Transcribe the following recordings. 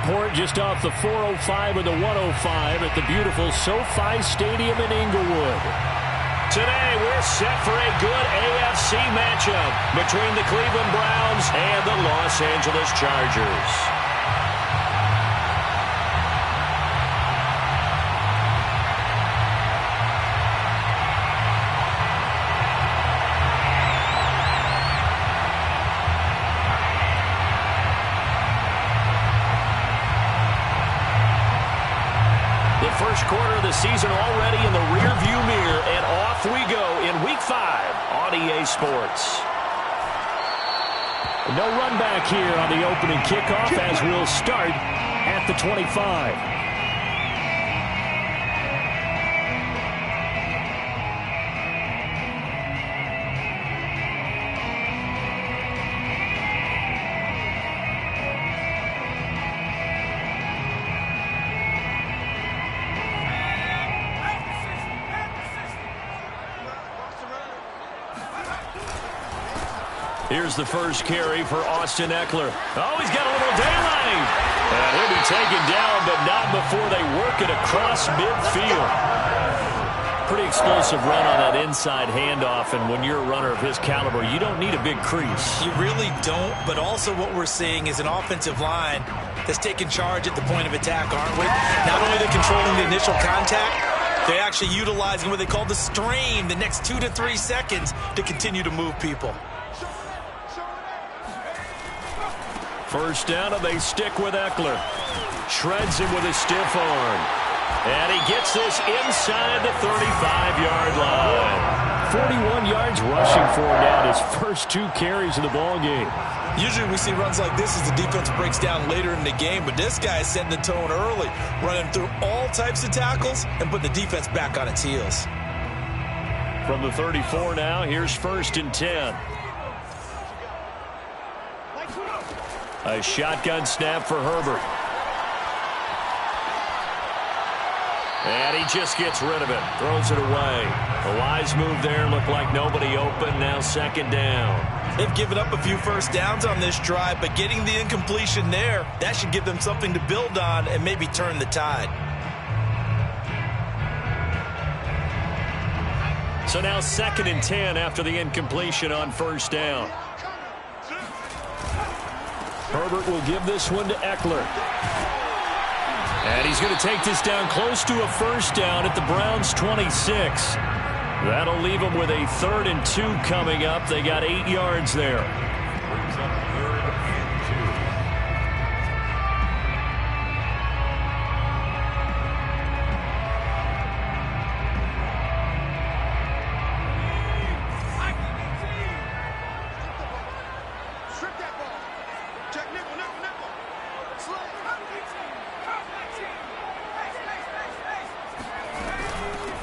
report just off the 405 and the 105 at the beautiful SoFi Stadium in Inglewood. Today, we're set for a good AFC matchup between the Cleveland Browns and the Los Angeles Chargers. First quarter of the season already in the rearview mirror, and off we go in Week 5 on EA Sports. No run back here on the opening kickoff as we'll start at the 25. Here's the first carry for Austin Eckler. Oh, he's got a little daylight. And he'll be taken down, but not before they work it across midfield. Pretty explosive run on that inside handoff, and when you're a runner of his caliber, you don't need a big crease. You really don't, but also what we're seeing is an offensive line that's taking charge at the point of attack, aren't we? Not only are they controlling the initial contact, they're actually utilizing what they call the strain, the next 2 to 3 seconds, to continue to move people. First down, and they stick with Eckler. Shreds him with a stiff arm. And he gets this inside the 35-yard line. 41 yards rushing for him now, his first 2 carries of the ballgame. Usually we see runs like this as the defense breaks down later in the game, but this guy is setting the tone early, running through all types of tackles and putting the defense back on its heels. From the 34 now, here's 1st and 10. A shotgun snap for Herbert. And he just gets rid of it. Throws it away. A wise move there. Looked like nobody open. Now 2nd down. They've given up a few first downs on this drive, but getting the incompletion there, that should give them something to build on and maybe turn the tide. So now 2nd and 10 after the incompletion on 1st down. Herbert will give this one to Eckler. And he's going to take this down close to a 1st down at the Browns' 26. That'll leave them with a 3rd and 2 coming up. They got 8 yards there.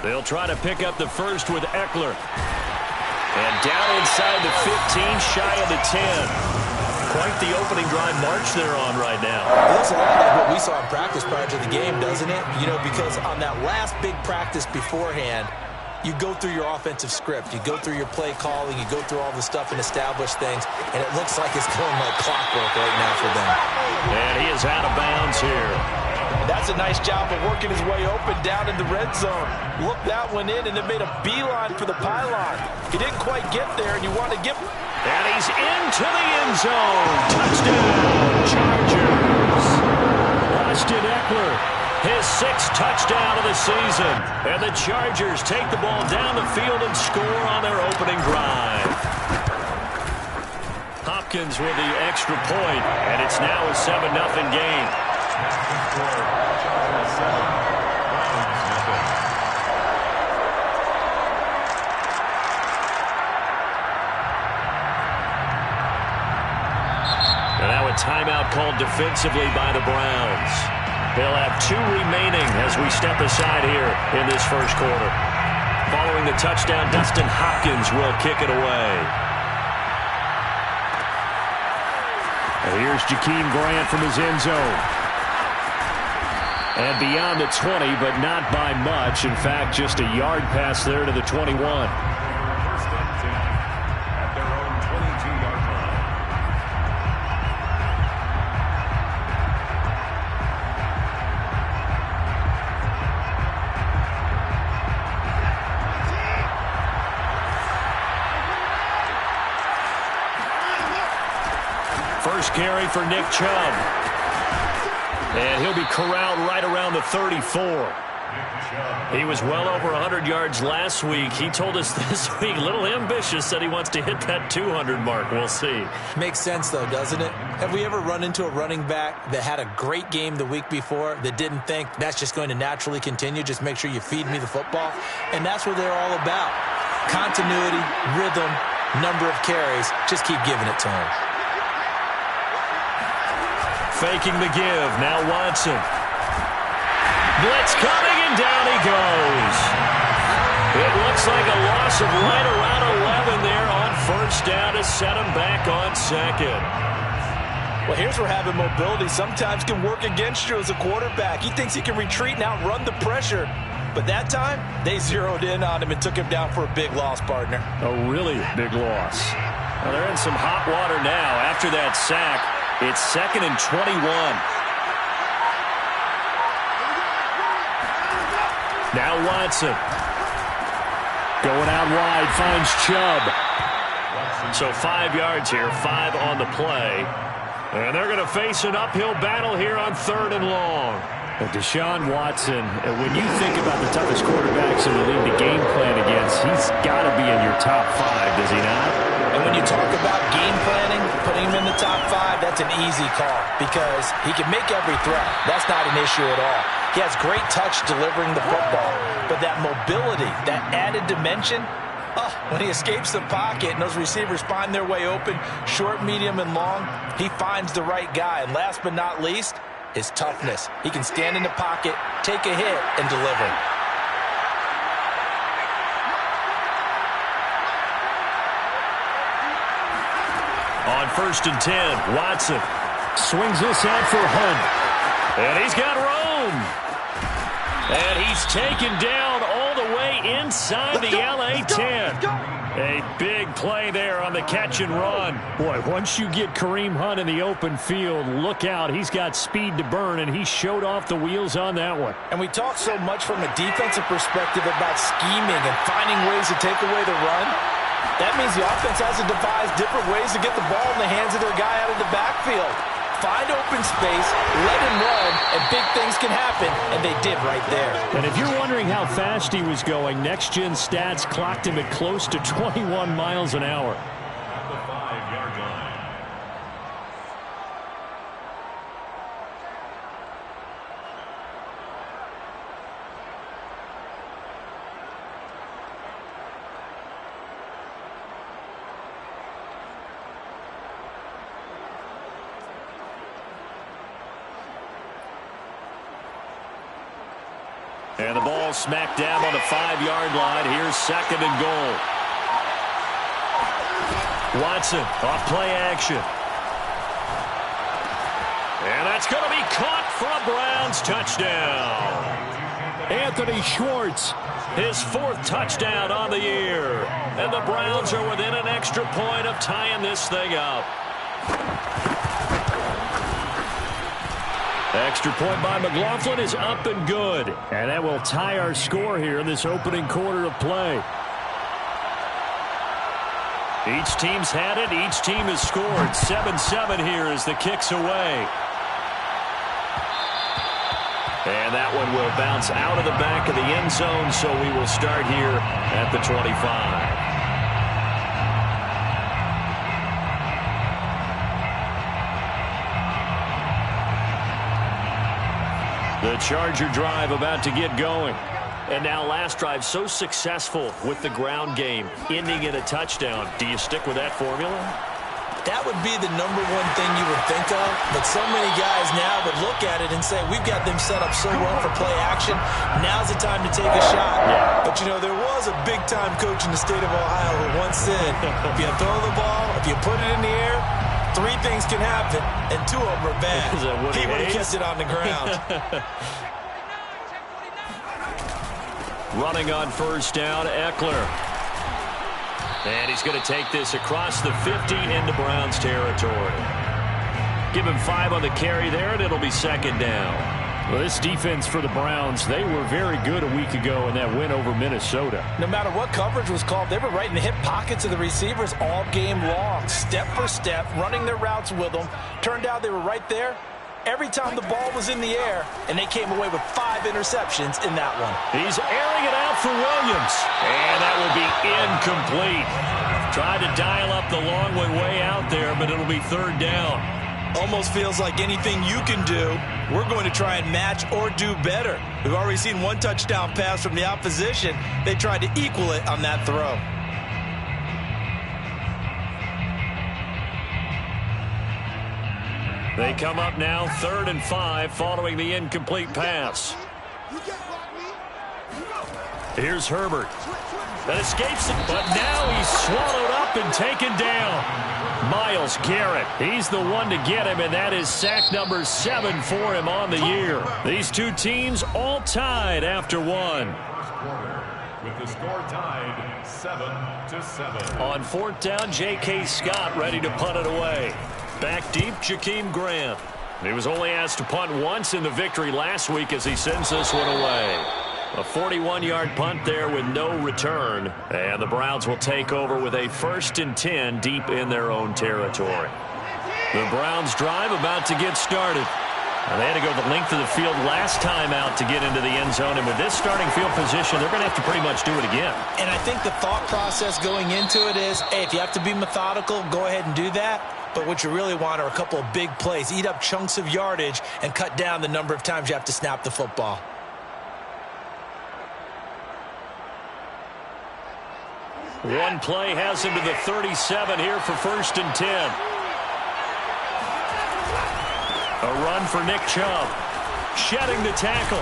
They'll try to pick up the first with Eckler. And down inside the 15, shy of the 10. Quite the opening drive march they're on right now. It looks a lot like what we saw in practice prior to the game, doesn't it? You know, because on that last big practice beforehand, you go through your offensive script. You go through your play calling. You go through all the stuff and establish things. And it looks like it's going like clockwork right now for them. And he is out of bounds here. That's a nice job of working his way open down in the red zone. Look that one in, and then made a beeline for the pylon. He didn't quite get there, and you want to give... And he's into the end zone. Touchdown, Chargers. Austin Eckler, his 6th touchdown of the season. And the Chargers take the ball down the field and score on their opening drive. Hopkins with the extra point, and it's now a 7-0 game. And now a timeout called defensively by the Browns. They'll have 2 remaining as we step aside here in this first quarter. Following the touchdown, Dustin Hopkins will kick it away. And here's Jakeem Grant from his end zone. And beyond the 20, but not by much. In fact, just a yard pass there to the 21. First and 10 at their own 22-yard line. First carry for Nick Chubb. And he'll be corralled right around the 34. He was well over 100 yards last week. He told us this week, a little ambitious, that he wants to hit that 200 mark. We'll see. Makes sense, though, doesn't it? Have we ever run into a running back that had a great game the week before that didn't think that's just going to naturally continue? Just make sure you feed me the football. And that's what they're all about. Continuity, rhythm, number of carries. Just keep giving it to him. Faking the give. Now Watson. Blitz coming, and down he goes. It looks like a loss of right around 11 there on first down to set him back on second. Well, here's where having mobility sometimes can work against you as a quarterback. He thinks he can retreat and outrun the pressure. But that time, they zeroed in on him and took him down for a big loss, partner. A really big loss. Well, they're in some hot water now. After that sack, it's 2nd and 21. Now Watson. Going out wide, finds Chubb. So 5 yards here, 5 on the play. And they're going to face an uphill battle here on 3rd and long. Deshaun Watson, when you think about the toughest quarterbacks in the league to game plan against, he's got to be in your top 5, does he not? And when you talk about game planning, putting him in the top 5, that's an easy call because he can make every throw. That's not an issue at all. He has great touch delivering the football, but that mobility, that added dimension, when he escapes the pocket and those receivers find their way open, short, medium, and long, he finds the right guy. And last but not least, his toughness. He can stand in the pocket, take a hit, and deliver. On 1st and 10, Watson swings this out for Hunt. And he's got room. And he's taken down all the way inside the LA 10. A big play there on the catch and run. Boy, once you get Kareem Hunt in the open field, look out. He's got speed to burn, and he showed off the wheels on that one. And we talk so much from a defensive perspective about scheming and finding ways to take away the run. That means the offense has to devise different ways to get the ball in the hands of their guy out of the backfield. Find open space, let him run, and big things can happen, and they did right there. And if you're wondering how fast he was going, Next Gen Stats clocked him at close to 21 miles an hour. At the 5-yard line. And the ball smacked down on the 5-yard line. Here's 2nd and goal. Watson off play action. And that's going to be caught for a Browns touchdown. Anthony Schwartz, his 4th touchdown on the year. And the Browns are within an extra point of tying this thing up. Extra point by McLaughlin is up and good. And that will tie our score here in this opening quarter of play. Each team's had it. Each team has scored. 7-7 here as the kick's away. And that one will bounce out of the back of the end zone, so we will start here at the 25. The Charger drive about to get going. And now last drive so successful with the ground game, ending in a touchdown. Do you stick with that formula? That would be the number one thing you would think of, but so many guys now would look at it and say, we've got them set up so well for play action, now's the time to take a shot. Yeah. But, you know, there was a big-time coach in the state of Ohio who once said, if you throw the ball, if you put it in the air, 3 things can happen, and 2 of them are bad. He would have kept it on the ground. Running on first down, Eckler. And he's going to take this across the 50 into Browns territory. Give him 5 on the carry there, and it'll be 2nd down. Well, this defense for the Browns, they were very good a week ago in that win over Minnesota. No matter what coverage was called, they were right in the hip pockets of the receivers all game long, step for step, running their routes with them. Turned out they were right there every time the ball was in the air, and they came away with 5 interceptions in that one. He's airing it out for Williams, and that will be incomplete. Tried to dial up the long way out there, but it'll be 3rd down. Almost feels like anything you can do, we're going to try and match or do better. We've already seen 1 touchdown pass from the opposition. They tried to equal it on that throw. They come up now 3rd and 5 following the incomplete pass. Here's Herbert. That escapes it, but now he's swallowed up and taken down. Myles Garrett, he's the one to get him, and that is sack number 7 for him on the year. These two teams all tied after 1. With the score tied 7-7. On 4th down, J.K. Scott ready to punt it away. Back deep, Jakeem Grant. He was only asked to punt once in the victory last week as he sends this one away. A 41-yard punt there with no return. And the Browns will take over with a 1st and 10 deep in their own territory. The Browns drive about to get started. And they had to go the length of the field last time out to get into the end zone. And with this starting field position, they're going to have to pretty much do it again. And I think the thought process going into it is, hey, if you have to be methodical, go ahead and do that. But what you really want are a couple of big plays. Eat up chunks of yardage and cut down the number of times you have to snap the football. One play has him to the 37 here for 1st and 10. A run for Nick Chubb. Shedding the tackle.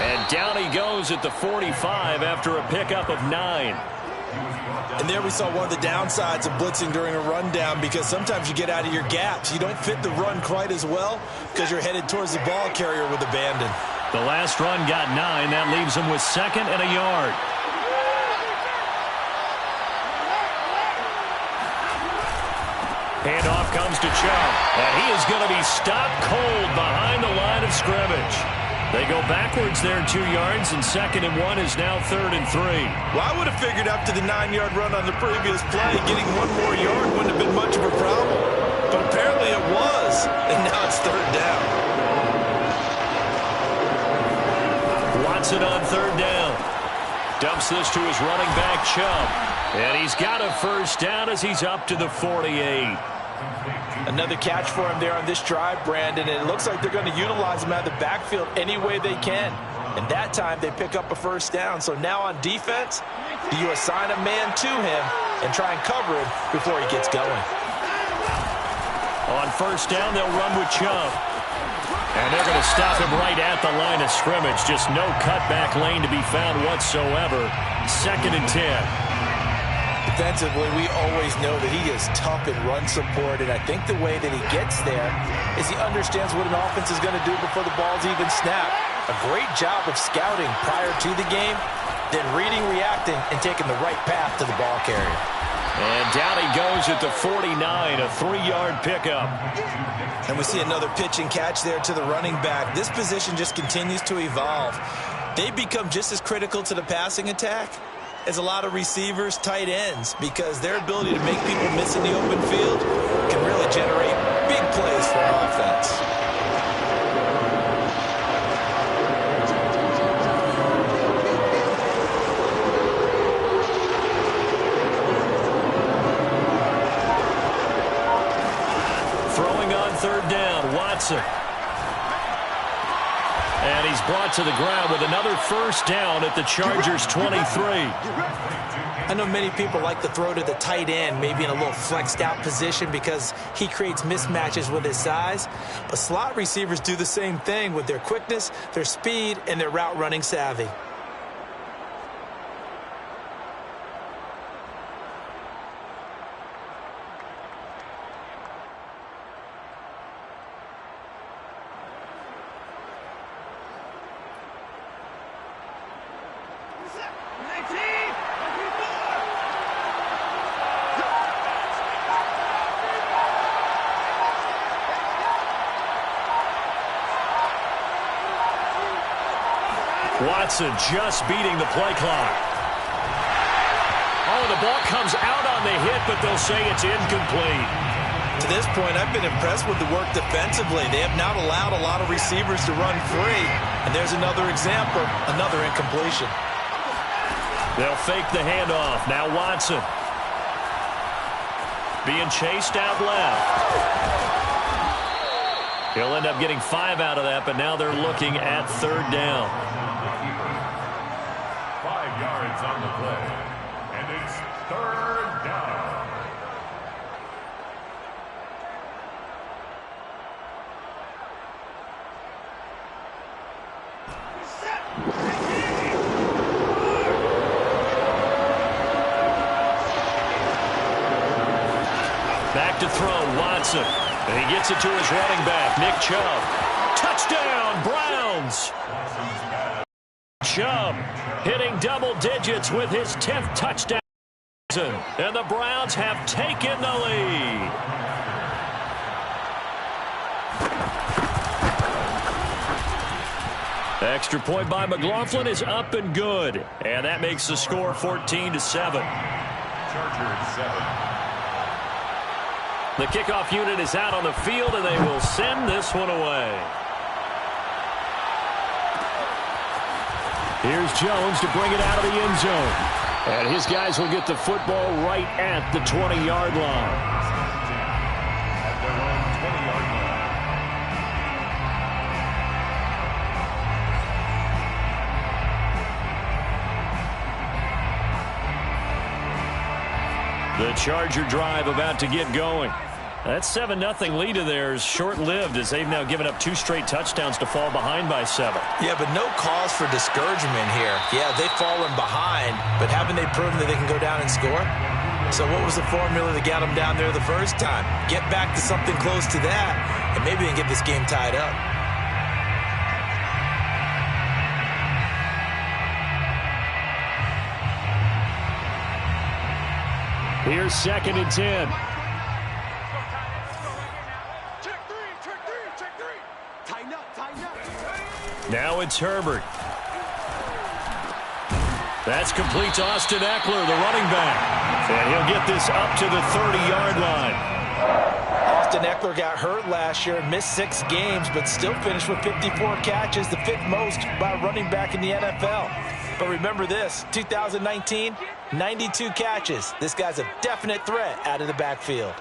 And down he goes at the 45 after a pickup of 9. And there we saw one of the downsides of blitzing during a rundown, because sometimes you get out of your gaps. You don't fit the run quite as well because you're headed towards the ball carrier with abandon. The last run got 9. That leaves him with 2nd and a yard. Handoff comes to Chubb, and he is going to be stopped cold behind the line of scrimmage. They go backwards there 2 yards, and 2nd and 1 is now 3rd and 3. Well, I would have figured after the 9-yard run on the previous play, getting 1 more yard wouldn't have been much of a problem. But apparently it was, and now it's 3rd down. Watson on 3rd down. Dumps this to his running back, Chubb. And he's got a 1st down as he's up to the 48. Another catch for him there on this drive, Brandon, and it looks like they're going to utilize him out of the backfield any way they can. And that time they pick up a 1st down. So now on defense, do you assign a man to him and try and cover him before he gets going? On 1st down, they'll run with Chubb. And they're going to stop him right at the line of scrimmage. Just no cutback lane to be found whatsoever. 2nd and 10. Defensively, we always know that he is tough in run support, and I think the way that he gets there is he understands what an offense is going to do before the ball's even snapped. A great job of scouting prior to the game, then reading, reacting, and taking the right path to the ball carrier. And down he goes at the 49, a 3-yard pickup. And we see another pitch and catch there to the running back. This position just continues to evolve. They become just as critical to the passing attack as a lot of receivers, tight ends, because their ability to make people miss in the open field can really generate big plays for an offense. Throwing on 3rd down, Watson. And he's brought to the ground with another 1st down at the Chargers' 23. I know many people like to throw to the tight end, maybe in a little flexed out position because he creates mismatches with his size. But slot receivers do the same thing with their quickness, their speed, and their route running savvy. Watson just beating the play clock. Oh, the ball comes out on the hit, but they'll say it's incomplete. To this point, I've been impressed with the work defensively. They have not allowed a lot of receivers to run free. And there's another example, another incompletion. They'll fake the handoff. Now Watson. Being chased out left. He'll end up getting 5 out of that, but now they're looking at 3rd down. 5 yards on the play. And it's 3rd down. Back to throw, Watson. And he gets it to his running back, Nick Chubb. Touchdown, Browns! Chubb hitting double digits with his 10th touchdown. And the Browns have taken the lead. Extra point by McLaughlin is up and good. And that makes the score 14-7. Chargers 7. The kickoff unit is out on the field, and they will send this one away. Here's Jones to bring it out of the end zone. And his guys will get the football right at the 20-yard line. At their own 20-yard line. The Charger drive about to get going. That 7-0 lead of theirs short-lived as they've now given up 2 straight touchdowns to fall behind by 7. Yeah, but no cause for discouragement here. Yeah, they've fallen behind, but haven't they proven that they can go down and score? So what was the formula that got them down there the first time? Get back to something close to that, and maybe they can get this game tied up. Here's 2nd and 10. Now it's Herbert. That's complete to Austin Eckler, the running back. And he'll get this up to the 30-yard line. Austin Eckler got hurt last year and missed 6 games, but still finished with 54 catches, the 5th most by a running back in the NFL. But remember this, 2019, 92 catches. This guy's a definite threat out of the backfield.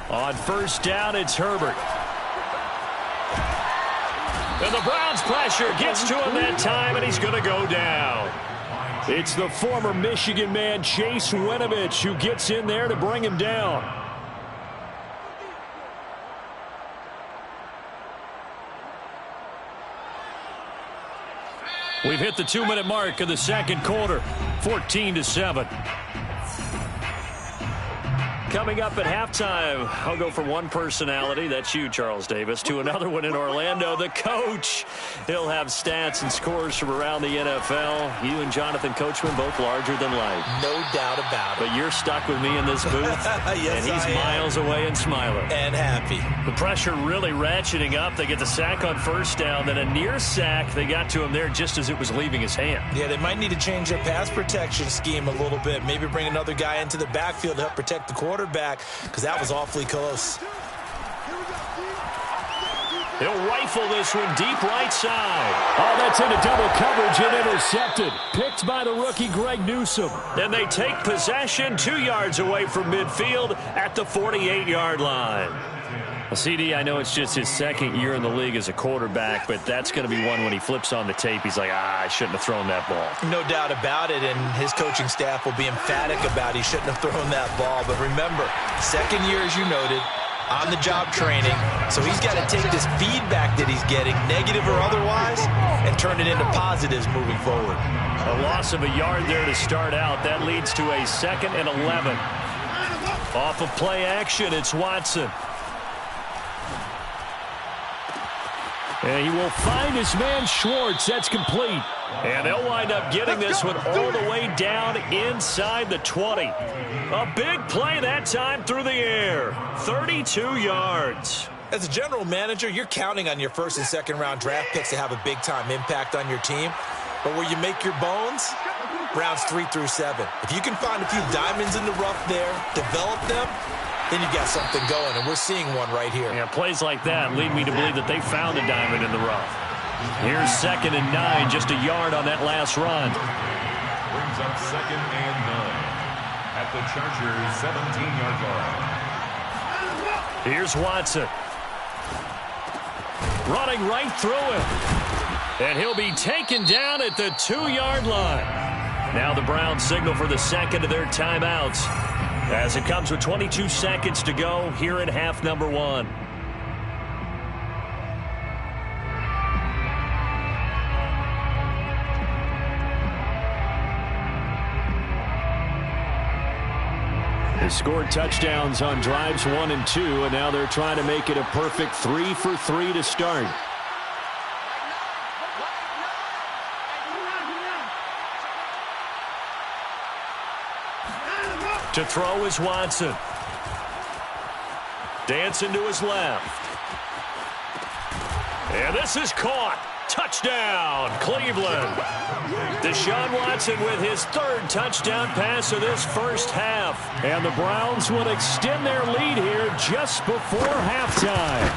On 1st down, it's Herbert. And the Browns pressure gets to him that time, and he's going to go down. It's the former Michigan man, Chase Winovich, who gets in there to bring him down. We've hit the 2-minute mark of the 2nd quarter, 14-7. Coming up at halftime, I'll go from one personality, that's you, Charles Davis, to another one in Orlando, the coach. He'll have stats and scores from around the NFL. You and Jonathan Coachman, both larger than life. No doubt about it. But you're stuck with me in this booth, yes, and he's miles away and smiling. And happy. The pressure really ratcheting up. They get the sack on 1st down, then a near sack. They got to him there just as it was leaving his hand. Yeah, they might need to change their pass protection scheme a little bit. Maybe bring another guy into the backfield to help protect the quarterback, because that was awfully close. He'll rifle this one deep right side. Oh, that's into double coverage and intercepted. Picked by the rookie Greg Newsome. And they take possession 2 yards away from midfield at the 48-yard line. Well, CD, I know it's just his 2nd year in the league as a quarterback, but that's going to be one when he flips on the tape. He's like, I shouldn't have thrown that ball. No doubt about it, and his coaching staff will be emphatic about he shouldn't have thrown that ball. But remember, 2nd year, as you noted, on-the-job training. So he's got to take this feedback that he's getting, negative or otherwise, and turn it into positives moving forward. A loss of a yard there to start out. That leads to a 2nd and 11. Off of play action, it's Watson. And he will find his man Schwartz. That's complete. And they'll wind up getting this one all the way down inside the 20. A big play that time through the air. 32 yards. As a general manager, you're counting on your first and second round draft picks to have a big-time impact on your team. But where you make your bones, rounds 3 through 7. If you can find a few diamonds in the rough there, develop them, then you got something going, and we're seeing one right here. Yeah, plays like that lead me to believe that they found a diamond in the rough. Here's 2nd and 9, just a yard on that last run. Brings up 2nd and 9 at the Chargers' 17-yard line. Here's Watson. Running right through him. And he'll be taken down at the 2-yard line. Now the Browns signal for the second of their timeouts, as it comes with 22 seconds to go here in half number 1. They scored touchdowns on drives 1 and 2, and now they're trying to make it a perfect 3 for 3 to start. To throw is Watson. Dancing to his left. And this is caught. Touchdown, Cleveland. Deshaun Watson with his 3rd touchdown pass of this first half. And the Browns will extend their lead here just before halftime.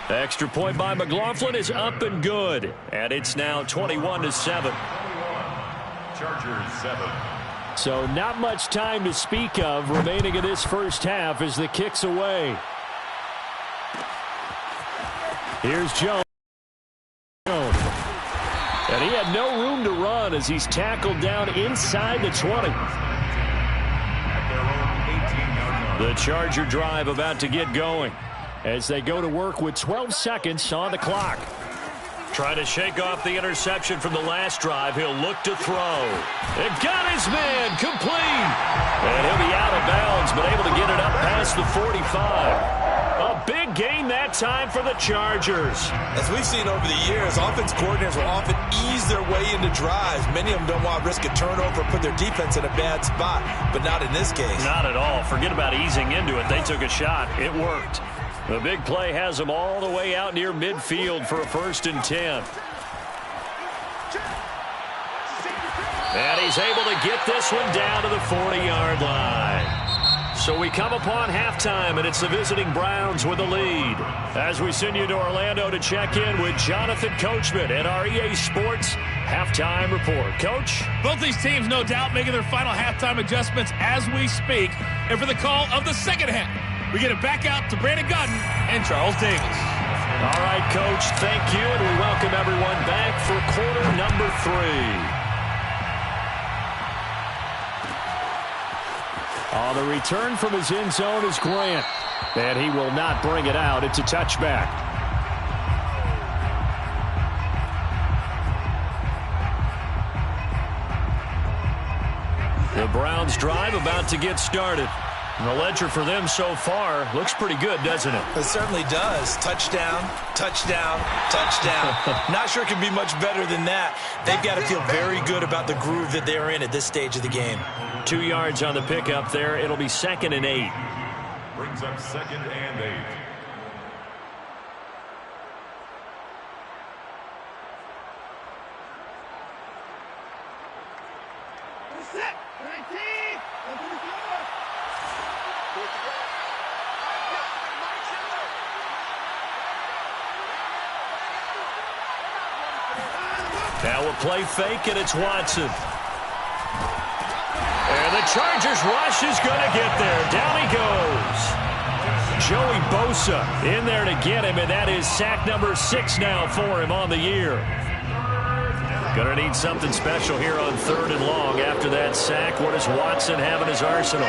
The extra point by McLaughlin is up and good. And it's now 21-7. Chargers 7. So not much time to speak of remaining in this first half as the kick's away. Here's Jones. And he had no room to run as he's tackled down inside the 20. The Charger drive about to get going as they go to work with 12 seconds on the clock. Trying to shake off the interception from the last drive. He'll look to throw. And got his man complete. And he'll be out of bounds, but able to get it up past the 45. A big gain that time for the Chargers. As we've seen over the years, offense coordinators will often ease their way into drives. Many of them don't want to risk a turnover or put their defense in a bad spot, but not in this case. Not at all. Forget about easing into it. They took a shot. It worked. The big play has them all the way out near midfield for a 1st and 10. And he's able to get this one down to the 40-yard line. So we come upon halftime, and it's the visiting Browns with the lead. As we send you to Orlando to check in with Jonathan Coachman at our EA Sports Halftime Report. Coach? Both these teams, no doubt, making their final halftime adjustments as we speak. And for the call of the second half, we get it back out to Brandon Gutton and Charles Davis. All right, Coach, thank you, and we welcome everyone back for quarter number 3. On the return from his end zone is Grant. And he will not bring it out. It's a touchback. The Browns drive about to get started. And the ledger for them so far looks pretty good, doesn't it? It certainly does. Touchdown, touchdown, touchdown. Not sure it can be much better than that. They've got to feel very good about the groove that they're in at this stage of the game. 2 yards on the pickup there. It'll be 2nd and 8. Brings up 2nd and 8. Now a play fake, and it's Watson. And the Chargers rush is going to get there. Down he goes. Joey Bosa in there to get him, and that is sack number 6 now for him on the year. Going to need something special here on 3rd and long after that sack. What does Watson have in his arsenal?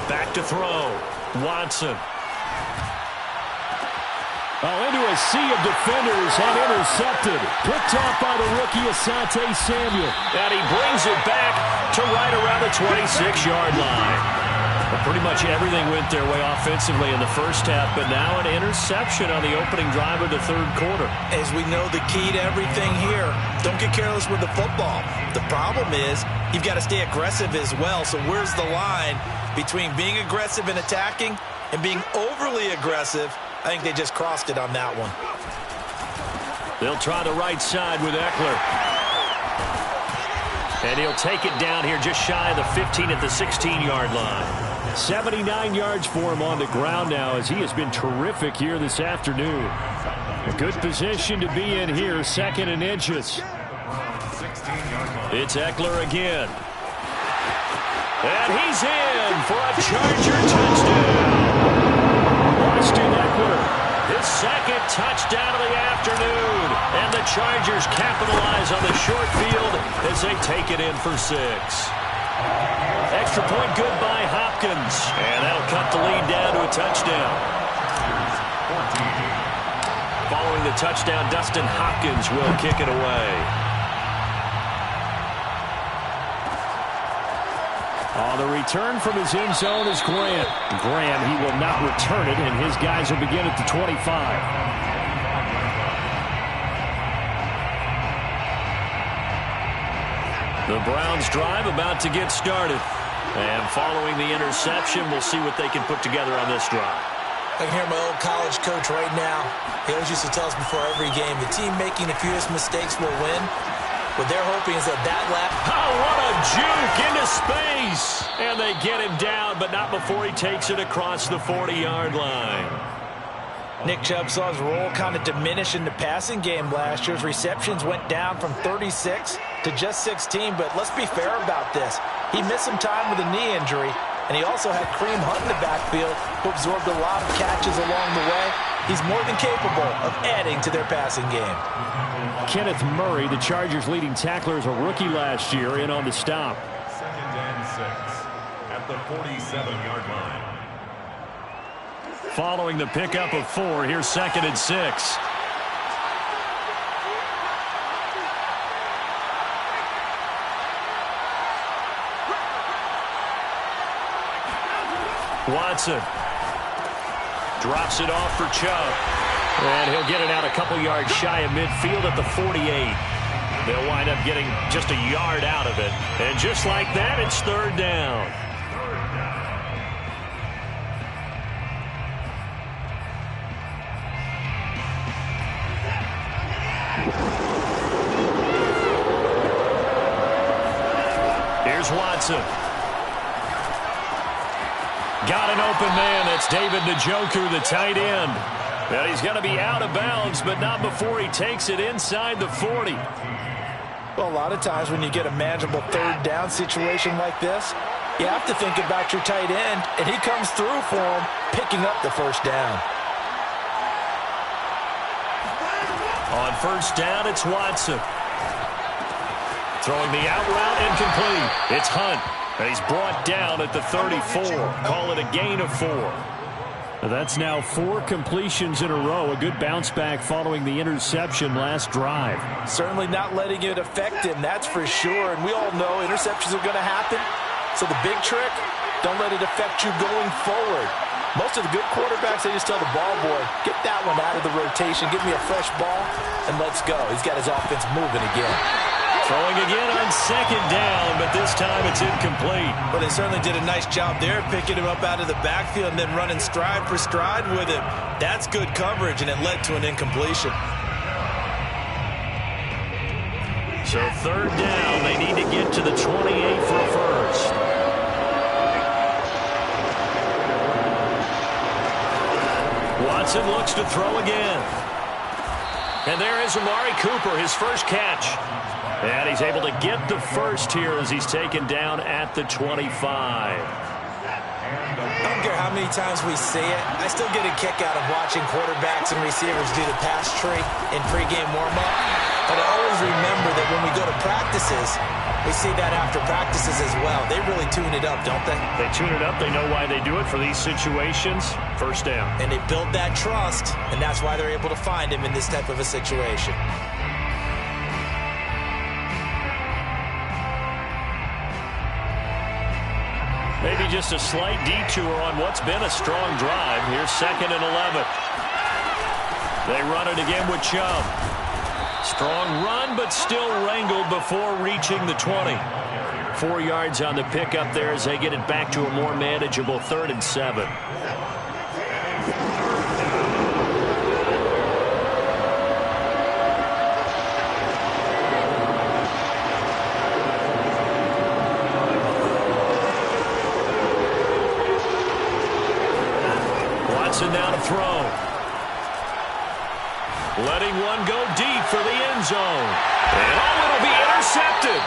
Back to throw. Watson. Into a sea of defenders and intercepted. Picked off by the rookie Asante Samuel. And he brings it back to right around the 26-yard line. Pretty much everything went their way offensively in the first half, but now an interception on the opening drive of the third quarter. As we know, the key to everything here, don't get careless with the football. The problem is you've got to stay aggressive as well. So where's the line between being aggressive and attacking and being overly aggressive? I think they just crossed it on that one. They'll try the right side with Eckler. And he'll take it down here just shy of the 15 at the 16-yard line. 79 yards for him on the ground now as he has been terrific here this afternoon. A good position to be in here, 2nd and inches. It's Eckler again. And he's in for a Charger touchdown. Austin Eckler, his 2nd touchdown of the afternoon. And the Chargers capitalize on the short field as they take it in for 6. Extra point good by Hopkins. And that'll cut the lead down to a touchdown. Following the touchdown, Dustin Hopkins will kick it away. On the return from his end zone is Graham. Graham, he will not return it, and his guys will begin at the 25. The Browns drive about to get started. And following the interception, we'll see what they can put together on this drive. I can hear my old college coach right now. He always used to tell us before every game, the team making the fewest mistakes will win. What they're hoping is that Oh, what a juke into space. And they get him down, but not before he takes it across the 40-yard line. Nick Chubb saw his role kind of diminish in the passing game last year. His receptions went down from 36 to just 16, but let's be fair about this. He missed some time with a knee injury, and he also had Kareem Hunt in the backfield, who absorbed a lot of catches along the way. He's more than capable of adding to their passing game. Kenneth Murray, the Chargers' leading tackler, as a rookie last year, in on the stop. 2nd and 6 at the 47-yard line. Following the pickup of 4, here's 2nd and 6. Watson drops it off for Chubb. And he'll get it out a couple yards shy of midfield at the 48. They'll wind up getting just a yard out of it. And just like that, it's 3rd down. Here's Watson. Got an open man. That's David Njoku, the tight end. And he's going to be out of bounds, but not before he takes it inside the 40. Well, a lot of times when you get a manageable 3rd down situation like this, you have to think about your tight end, and he comes through for him, picking up the 1st down. On 1st down, it's Watson. Throwing the out route, incomplete. It's Hunt. And he's brought down at the 34. Call it a gain of 4. That's now 4 completions in a row. A good bounce back following the interception last drive. Certainly not letting it affect him, that's for sure. And we all know interceptions are going to happen. So the big trick, don't let it affect you going forward. Most of the good quarterbacks, they just tell the ball boy, get that one out of the rotation, give me a fresh ball, and let's go. He's got his offense moving again. Throwing again on 2nd down, but this time it's incomplete. Well, they certainly did a nice job there, picking him up out of the backfield and then running stride for stride with him. That's good coverage, and it led to an incompletion. So 3rd down, they need to get to the 28 for a first. Watson looks to throw again. And there is Amari Cooper, his first catch. And he's able to get the first here as he's taken down at the 25. I don't care how many times we see it. I still get a kick out of watching quarterbacks and receivers do the pass tree in pregame warm-up. But I always remember that when we go to practices, we see that after practices as well. They really tune it up, don't they? They tune it up. They know why they do it for these situations. 1st down. And they build that trust, and that's why they're able to find him in this type of a situation. Maybe just a slight detour on what's been a strong drive. Here's 2nd and 11. They run it again with Chubb. Strong run, but still wrangled before reaching the 20. 4 yards on the pickup there as they get it back to a more manageable 3rd and 7. Watson now to throw. Letting one go deep for the end zone. And it'll be intercepted.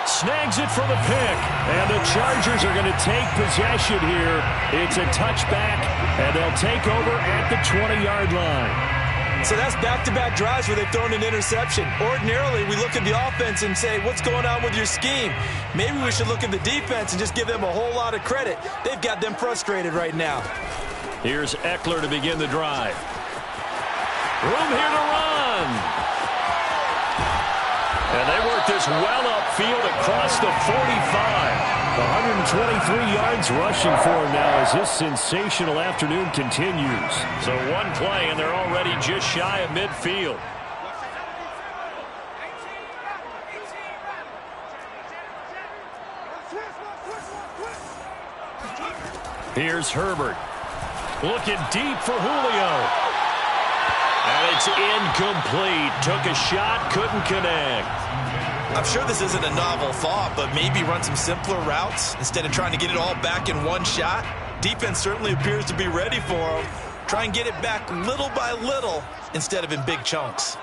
Snags it for the pick. And the Chargers are going to take possession here. It's a touchback, and they'll take over at the 20-yard line. So that's back-to-back drives where they've thrown an interception. Ordinarily, we look at the offense and say, what's going on with your scheme? Maybe we should look at the defense and just give them a whole lot of credit. They've got them frustrated right now. Here's Eckler to begin the drive. Room here to run. And they work this well upfield across the 45. 123 yards rushing for him now as this sensational afternoon continues. So one play, and they're already just shy of midfield. Here's Herbert. Looking deep for Julio. And it's incomplete. Took a shot, couldn't connect. I'm sure this isn't a novel thought, but maybe run some simpler routes instead of trying to get it all back in one shot. Defense certainly appears to be ready for him. Try and get it back little by little instead of in big chunks.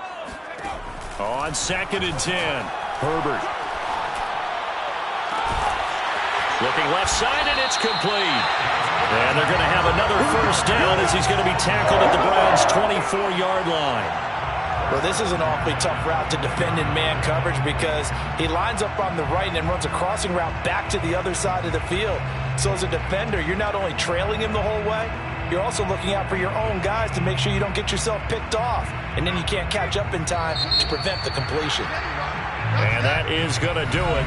On 2nd and 10, Herbert. Looking left side, and it's complete. And they're going to have another first down as he's going to be tackled at the Browns' 24-yard line. Well, this is an awfully tough route to defend in man coverage because he lines up on the right and then runs a crossing route back to the other side of the field. So as a defender, you're not only trailing him the whole way, you're also looking out for your own guys to make sure you don't get yourself picked off. And then you can't catch up in time to prevent the completion. And that is going to do it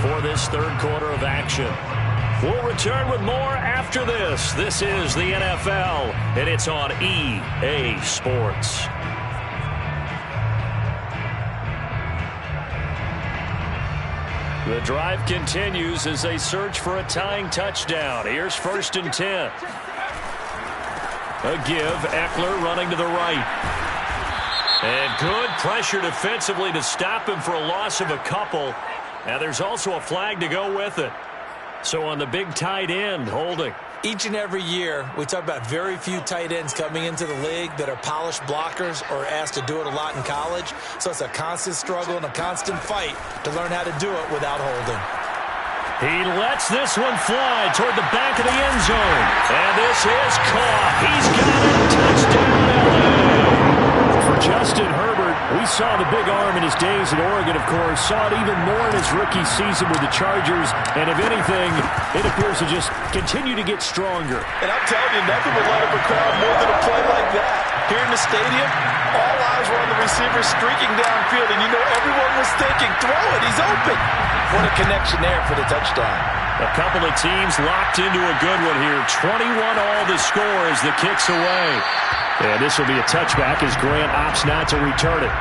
for this third quarter of action. We'll return with more after this. This is the NFL, and it's on EA Sports. The drive continues as they search for a tying touchdown. Here's 1st and 10. A give, Eckler running to the right. And good pressure defensively to stop him for a loss of a couple. Now there's also a flag to go with it. So on the big tight end, holding. Each and every year, we talk about very few tight ends coming into the league that are polished blockers or asked to do it a lot in college. So it's a constant struggle and a constant fight to learn how to do it without holding. He lets this one fly toward the back of the end zone. And this is caught. He's got it. Touchdown, LA. For Justin Herbert, we saw the big arm in his days at Oregon, of course. Saw it even more in his rookie season with the Chargers. And if anything, it appears to just continue to get stronger. And I'm telling you, nothing will light up a crowd more than a play like that. Here in the stadium, all eyes were on the receiver streaking downfield, and you know everyone was thinking, throw it, he's open. What a connection there for the touchdown. A couple of teams locked into a good one here. 21 all the score as the kick's away. And this will be a touchback as Grant opts not to return it.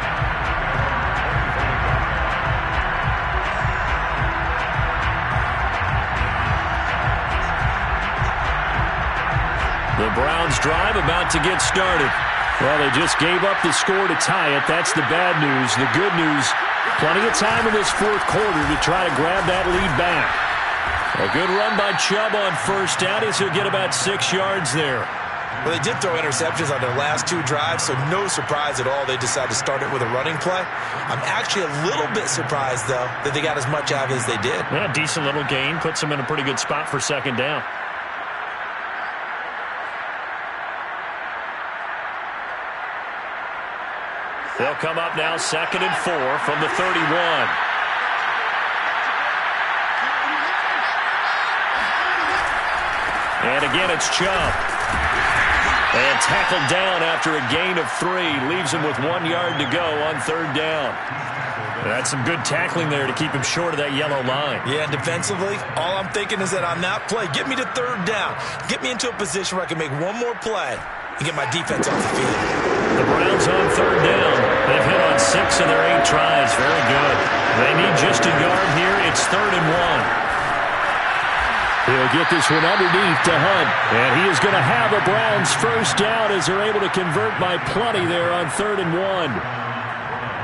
The Browns drive about to get started. Well, they just gave up the score to tie it. That's the bad news. The good news, plenty of time in this fourth quarter to try to grab that lead back. A good run by Chubb on first down as he'll get about 6 yards there. Well, they did throw interceptions on their last two drives, so no surprise at all they decided to start it with a running play. I'm actually a little bit surprised, though, that they got as much out of it as they did. Yeah, decent little gain. Puts them in a pretty good spot for second down. They'll come up now 2nd and 4 from the 31. And again, it's Chubb. And tackled down after a gain of 3. Leaves him with 1 yard to go on 3rd down. That's some good tackling there to keep him short of that yellow line. Yeah, and defensively, all I'm thinking is that on that play, get me to 3rd down. Get me into a position where I can make one more play and get my defense off the field. The Browns on 3rd down. They've hit on 6 of their 8 tries. Very good. They need just a yard here. It's 3rd and 1. He'll get this one underneath to Hunt. And he is going to have a Browns first down as they're able to convert by plenty there on 3rd and 1.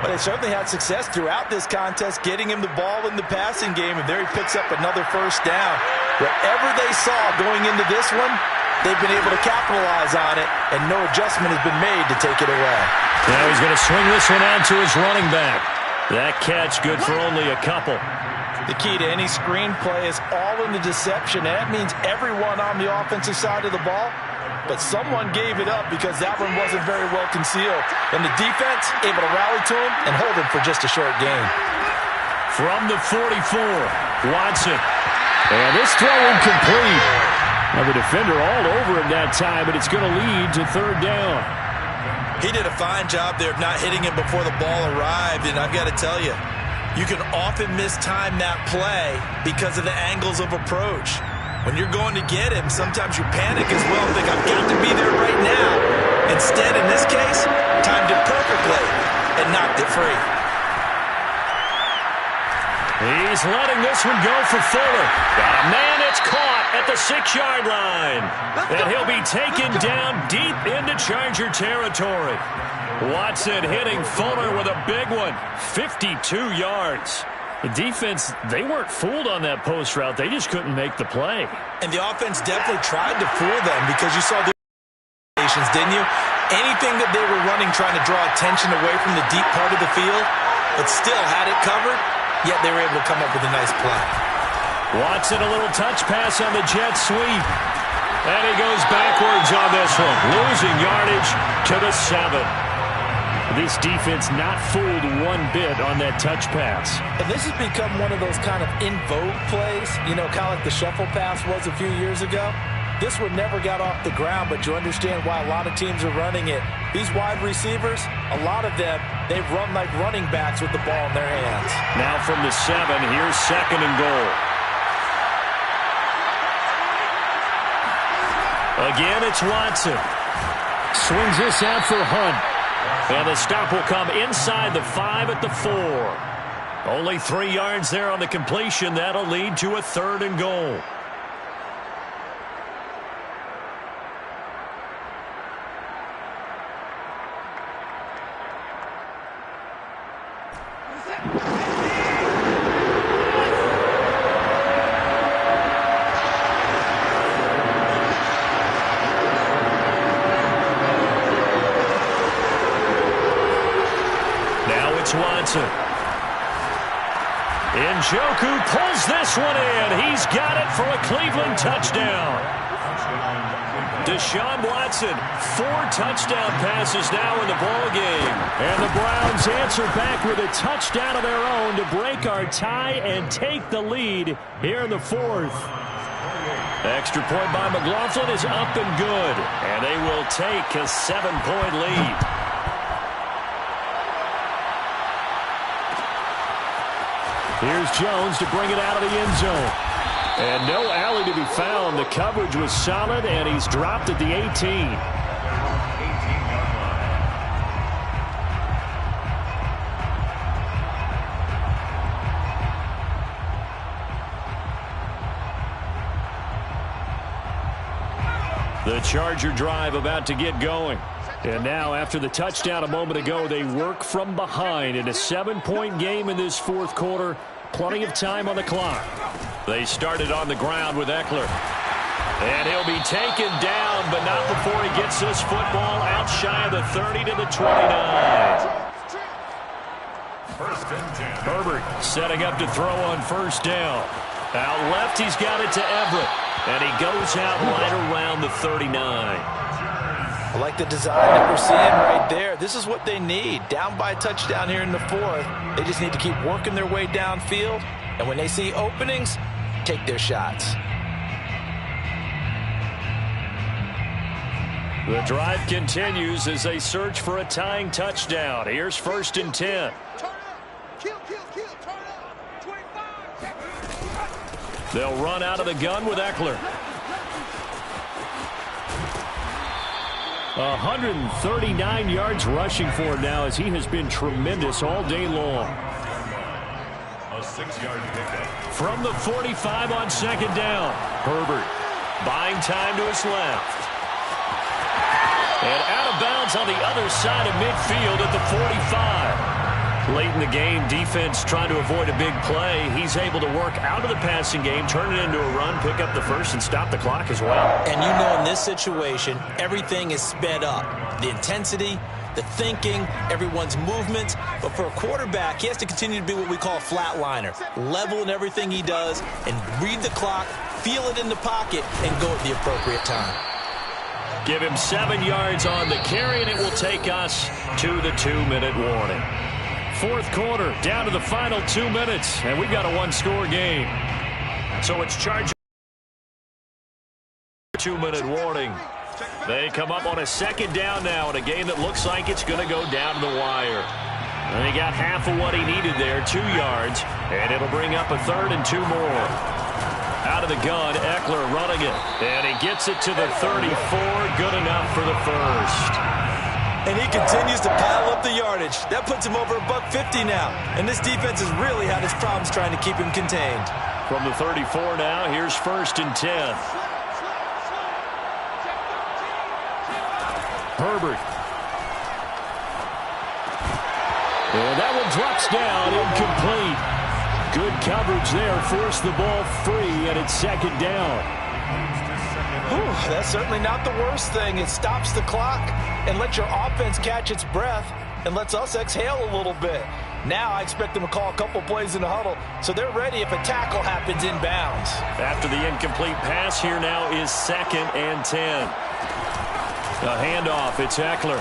But they certainly had success throughout this contest, getting him the ball in the passing game, and there he picks up another first down. Whatever they saw going into this one, they've been able to capitalize on it, and no adjustment has been made to take it away. Now he's going to swing this one out to his running back. That catch good for only a couple. The key to any screenplay is all in the deception. That means everyone on the offensive side of the ball, but someone gave it up because that one wasn't very well concealed. And the defense able to rally to him and hold him for just a short gain. From the 44, Watson. And this throw incomplete. Now the defender all over him that time, but it's going to lead to 3rd down. He did a fine job there of not hitting him before the ball arrived, and I've got to tell you, you can often mistime that play because of the angles of approach. When you're going to get him, sometimes you panic as well, think, I've got to be there right now. Instead, in this case, timed it perfectly and knocked it free. He's letting this one go for Fuller. Got a man that's caught at the 6-yard line. And he'll be taken down deep into Charger territory. Watson hitting Fuller with a big one. 52 yards. The defense, they weren't fooled on that post route. They just couldn't make the play. And the offense definitely tried to fool them because you saw the stations, didn't you? Anything that they were running trying to draw attention away from the deep part of the field, but still had it covered, yet they were able to come up with a nice play. Watson, a little touch pass on the jet sweep. And he goes backwards on this one, losing yardage to the 7. This defense not fooled one bit on that touch pass. And this has become one of those kind of in vogue plays, you know, kind of like the shuffle pass was a few years ago. This one never got off the ground, but you understand why a lot of teams are running it. These wide receivers, a lot of them, they've run like running backs with the ball in their hands. Now from the 7, here's 2nd and goal. Again, it's Watson. Swings this out for Hunt. And the stop will come inside the 5 at the 4. Only 3 yards there on the completion. That'll lead to a 3rd and goal. Watson. Njoku pulls this one in. He's got it for a Cleveland touchdown. Deshaun Watson, 4 touchdown passes now in the ballgame. And the Browns answer back with a touchdown of their own to break our tie and take the lead here in the 4th. Extra point by McLaughlin is up and good. And they will take a 7-point lead. Here's Jones to bring it out of the end zone. And no alley to be found. The coverage was solid, and he's dropped at the 18. The Charger drive about to get going. And now, after the touchdown a moment ago, they work from behind in a 7-point game in this 4th quarter. Plenty of time on the clock. They started on the ground with Eckler. And he'll be taken down, but not before he gets this football out shy of the 30 to the 29. Herbert setting up to throw on first down. Out left, he's got it to Everett. And he goes out right around the 39. I like the design that we're seeing right there. This is what they need. Down by a touchdown here in the 4th. They just need to keep working their way downfield. And when they see openings, take their shots. The drive continues as they search for a tying touchdown. Here's 1st and 10. They'll run out of the gun with Eckler. 139 yards rushing for him now as he has been tremendous all day long. A 6-yard pickup. From the 45 on 2nd down. Herbert buying time to his left. And out of bounds on the other side of midfield at the 45. Late in the game, defense trying to avoid a big play. He's able to work out of the passing game, turn it into a run, pick up the first, and stop the clock as well. And you know in this situation, everything is sped up. The intensity, the thinking, everyone's movement. But for a quarterback, he has to continue to be what we call a flatliner. Level in everything he does and read the clock, feel it in the pocket, and go at the appropriate time. Give him 7 yards on the carry, and it will take us to the 2-minute warning. 4th quarter, down to the final 2 minutes, and we've got a 1-score game. So it's Chargers. 2-minute warning. They come up on a 2nd down now in a game that looks like it's going to go down to the wire. And he got half of what he needed there, 2 yards, and it'll bring up a 3rd and 2 more. Out of the gun, Eckler running it, and he gets it to the 34, good enough for the first. And he continues to pile up the yardage. That puts him over $150 now. And this defense has really had its problems trying to keep him contained. From the 34 now, here's 1st and 10. Herbert. And that one drops down, incomplete. Good coverage there, forced the ball free, and it's 2nd down. That's certainly not the worst thing. It stops the clock and lets your offense catch its breath and lets us exhale a little bit. Now I expect them to call a couple plays in the huddle so they're ready if a tackle happens inbounds. After the incomplete pass, here now is 2nd and 10. A handoff, it's Eckler.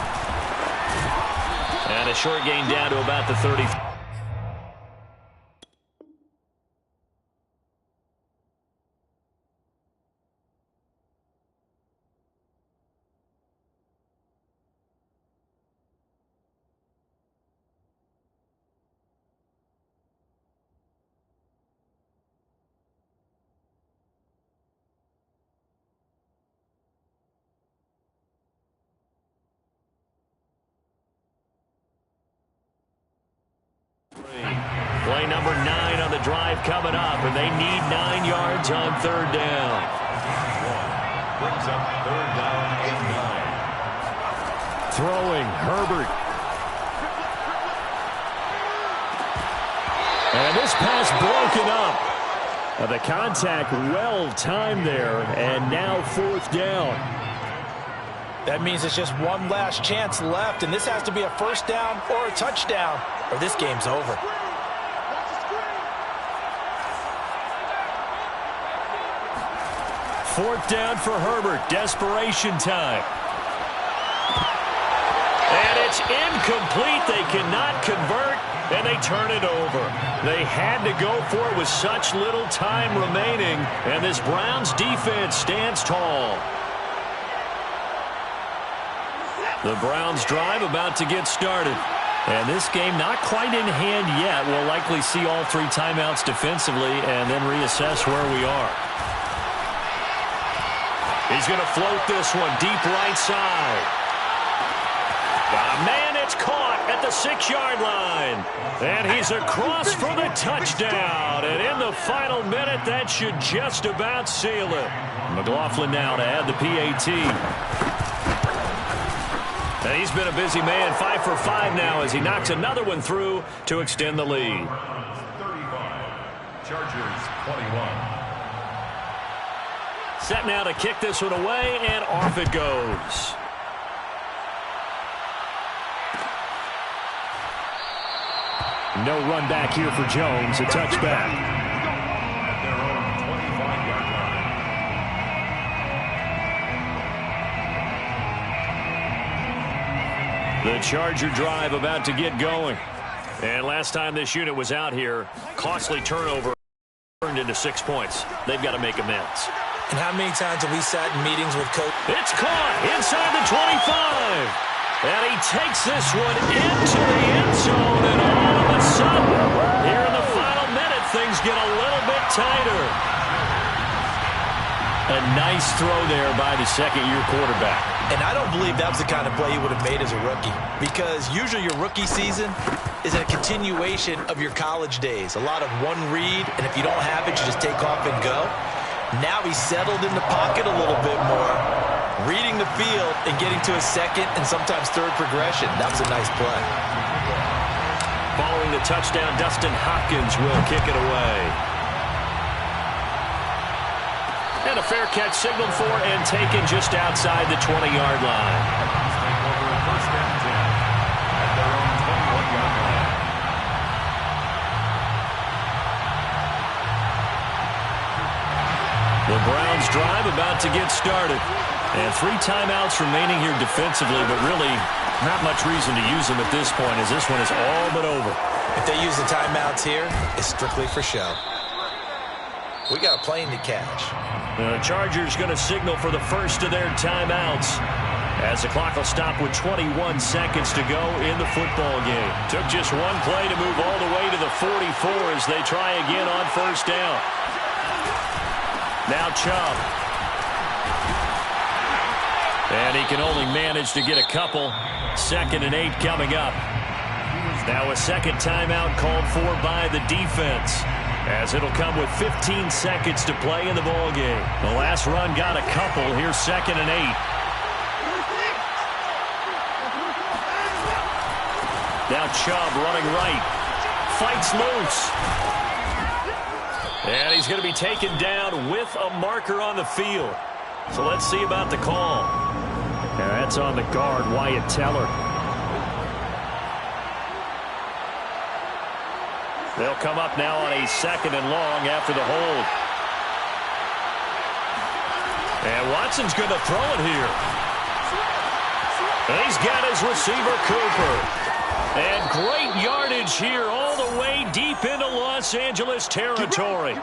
And a short gain down to about the 30. Play number 9 on the drive coming up, and they need 9 yards on 3rd down. Brings up 3rd down and 9. Throwing, Herbert. And this pass broken up. The contact well timed there, and now 4th down. That means it's just one last chance left, and this has to be a 1st down or a touchdown, or this game's over. 4th down for Herbert. Desperation time. And it's incomplete. They cannot convert, and they turn it over. They had to go for it with such little time remaining, and this Browns defense stands tall. The Browns drive about to get started. And this game not quite in hand yet. We'll likely see all 3 timeouts defensively and then reassess where we are. He's going to float this one deep right side. Man, it's caught at the 6-yard line. And he's across for the touchdown. And in the final minute, that should just about seal it. McLaughlin now to add the PAT. And he's been a busy man, 5 for 5 now as he knocks another one through to extend the lead. 35, Chargers 21. Set now to kick this one away, and off it goes. No run back here for Jones. A touchback. At their own 25-yard line. The Charger drive about to get going. And last time this unit was out here, costly turnover turned into 6 points. They've got to make amends. And how many times have we sat in meetings with coaches? It's caught inside the 25. And he takes this one into the end zone. And all of a sudden, here in the final minute, things get a little bit tighter. A nice throw there by the second-year quarterback. And I don't believe that was the kind of play he would have made as a rookie, because usually your rookie season is a continuation of your college days. A lot of one read, and if you don't have it, you just take off and go. Now he's settled in the pocket a little bit more, reading the field and getting to a second and sometimes third progression. That was a nice play. Following the touchdown, Dustin Hopkins will kick it away. And a fair catch signaled for and taken just outside the 20-yard line. First and 10 at their own 21-yard line. The Browns drive about to get started. And 3 timeouts remaining here defensively, but really not much reason to use them at this point, as this one is all but over. If they use the timeouts here, it's strictly for show. We got a plane to catch. The Chargers going to signal for the first of their timeouts, as the clock will stop with 21 seconds to go in the football game. Took just one play to move all the way to the 44 as they try again on first down. Now Chubb. And he can only manage to get a couple. 2nd and 8 coming up. Now a second timeout called for by the defense, as it'll come with 15 seconds to play in the ball game. The last run got a couple. Here's 2nd and 8. Now Chubb running right. Fights loose. And he's going to be taken down with a marker on the field. So let's see about the call. And that's on the guard, Wyatt Teller. They'll come up now on a 2nd and long after the hold. And Watson's going to throw it here. And he's got his receiver, Cooper. And great yardage here all the way deep into Los Angeles territory.